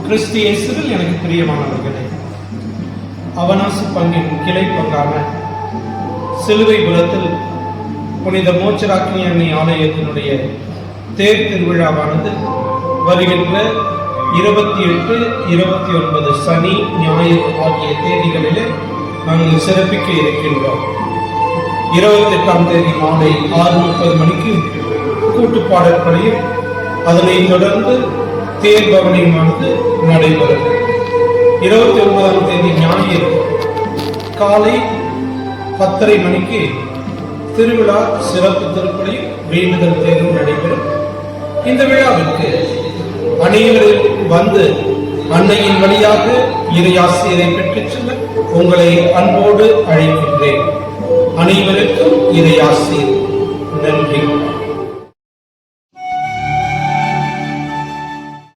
கிறிஸ்து இயேசுவில் எனக்கு பிரியமானவர்களே, அவனாசி பங்கின் கிளை பங்கான சிலுவைபுரத்தில் புனித மோட்சராக்கினி அன்னை ஆலயத்தினுடைய தேர் திருவிழாவானது வருகின்ற 28, 29 சனி ஞாயிறு ஆகிய தேதிகளிலே நாங்கள் சிறப்பிக்க இருக்கின்றோம். 28ஆம் தேதி மாலை 6:30 மணிக்கு கூட்டுப்பாடற்படியும் அதனைத் தொடர்ந்து தேர் பவனியுமானது நடைபெறும். 29ஆம் தேதி ஞாயிறு காலை 10:30 மணிக்கு திருவிழா சிறப்பு திருப்பலியும் வேண்டுதல் தேர்வும் நடைபெறும். இந்த விழாவிற்கு அனைவரும் வந்து அன்னையின் வழியாக இறையாசிரியரை பெற்றுச் செல்ல உங்களை அன்போடு அழைக்கின்றேன். அனைவருக்கும் இறையாசிரியர். நன்றி.